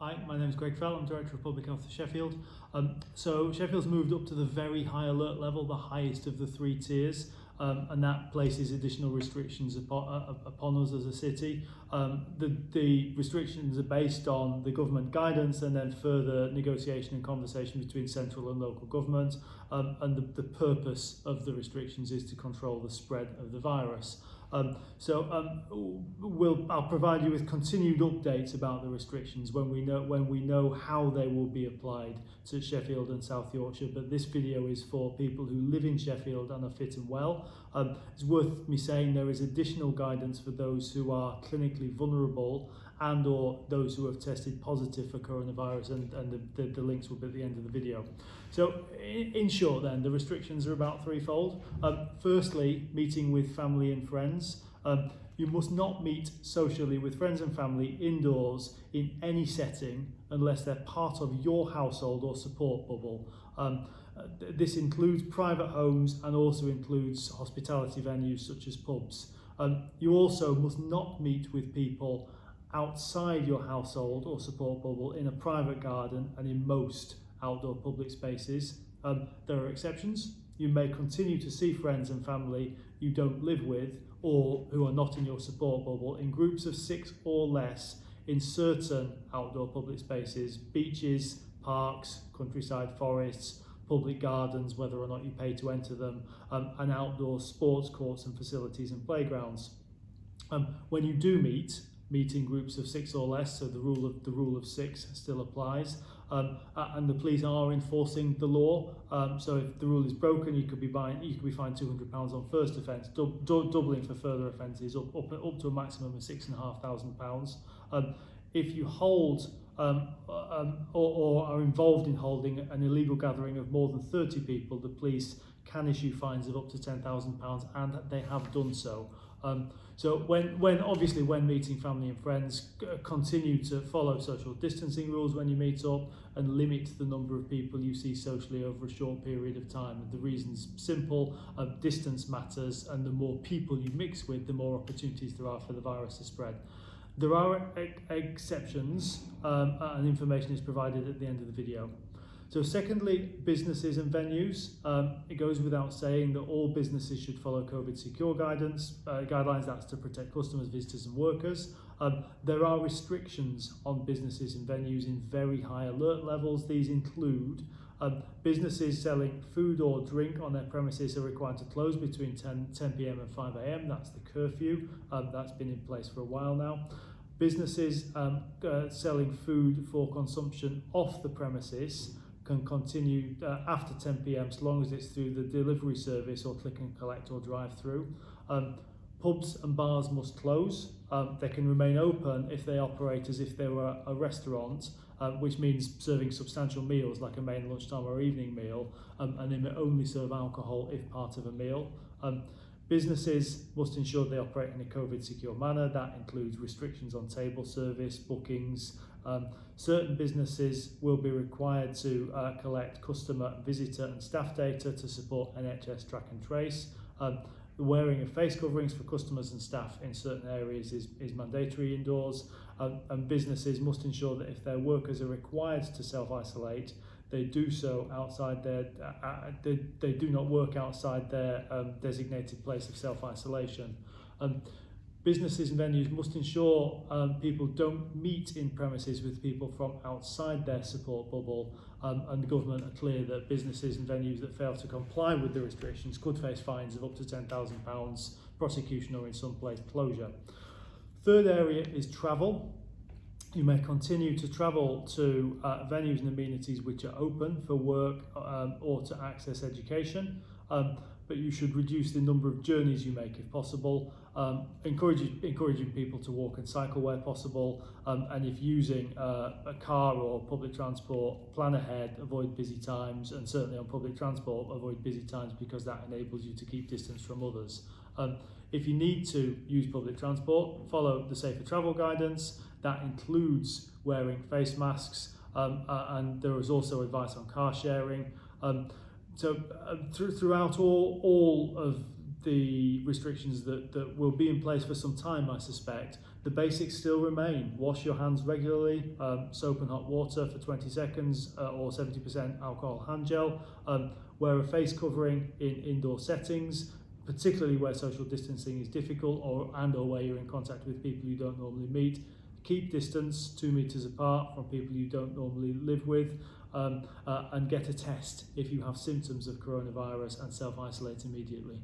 Hi, my name is Greg Fell, I'm Director of Public Health for Sheffield. So Sheffield's moved up to the very high alert level, the highest of the 3 tiers, and that places additional restrictions upon us as a city. The restrictions are based on the government guidance and then further negotiation and conversation between central and local government, and the purpose of the restrictions is to control the spread of the virus. I'll provide you with continued updates about the restrictions when we know how they will be applied to Sheffield and South Yorkshire. But this video is for people who live in Sheffield and are fit and well. It's worth me saying there is additional guidance for those who are clinically vulnerable and or those who have tested positive for coronavirus, and the links will be at the end of the video. So in short then, the restrictions are about threefold. Firstly, meeting with family and friends. You must not meet socially with friends and family indoors in any setting unless they're part of your household or support bubble. This includes private homes and also includes hospitality venues such as pubs. You also must not meet with people outside your household or support bubble in a private garden and in most outdoor public spaces. There are exceptions. You may continue to see friends and family you don't live with or who are not in your support bubble in groups of 6 or less in certain outdoor public spaces, beaches, parks, countryside forests, public gardens, whether or not you pay to enter them, and outdoor sports courts and facilities and playgrounds. When you do meet in groups of 6 or less, so the rule of 6 still applies, and the police are enforcing the law. So if the rule is broken, you could be fined £200 on first offence, doubling for further offences up to a maximum of £6,500. If you hold or are involved in holding an illegal gathering of more than 30 people, the police can issue fines of up to £10,000, and they have done so. So when meeting family and friends, continue to follow social distancing rules when you meet up and limit the number of people you see socially over a short period of time. And the reason's simple: distance matters, and the more people you mix with, the more opportunities there are for the virus to spread. There are exceptions, and information is provided at the end of the video. So secondly, businesses and venues. It goes without saying that all businesses should follow COVID secure guidelines. That's to protect customers, visitors and workers. There are restrictions on businesses and venues in very high alert levels. These include businesses selling food or drink on their premises are required to close between 10 p.m. and 5 a.m. That's the curfew. That's been in place for a while now. Businesses selling food for consumption off the premises can continue after 10 p.m. so long as it's through the delivery service or click and collect or drive-through. Pubs and bars must close. They can remain open if they operate as if they were a restaurant, which means serving substantial meals like a main lunchtime or evening meal, and they may only serve alcohol if part of a meal. Businesses must ensure they operate in a COVID secure manner. That includes restrictions on table service, bookings. Certain businesses will be required to collect customer, visitor and staff data to support NHS track and trace. The wearing of face coverings for customers and staff in certain areas is mandatory indoors, and businesses must ensure that if their workers are required to self-isolate, they do so outside their, they do not work outside their designated place of self-isolation. Businesses and venues must ensure people don't meet in premises with people from outside their support bubble, and the government are clear that businesses and venues that fail to comply with the restrictions could face fines of up to £10,000, prosecution or in some place closure. Third area is travel. You may continue to travel to venues and amenities which are open for work or to access education, but you should reduce the number of journeys you make if possible, encouraging people to walk and cycle where possible, and if using a car or public transport, plan ahead, avoid busy times, and certainly on public transport, avoid busy times because that enables you to keep distance from others. If you need to use public transport, follow the safer travel guidance. That includes wearing face masks, and there is also advice on car sharing. Throughout all of the restrictions that will be in place for some time, I suspect, the basics still remain. Wash your hands regularly, soap and hot water for 20 seconds or 70% alcohol hand gel. Wear a face covering in indoor settings, particularly where social distancing is difficult or where you're in contact with people you don't normally meet. Keep distance 2 meters apart from people you don't normally live with, and get a test if you have symptoms of coronavirus and self-isolate immediately.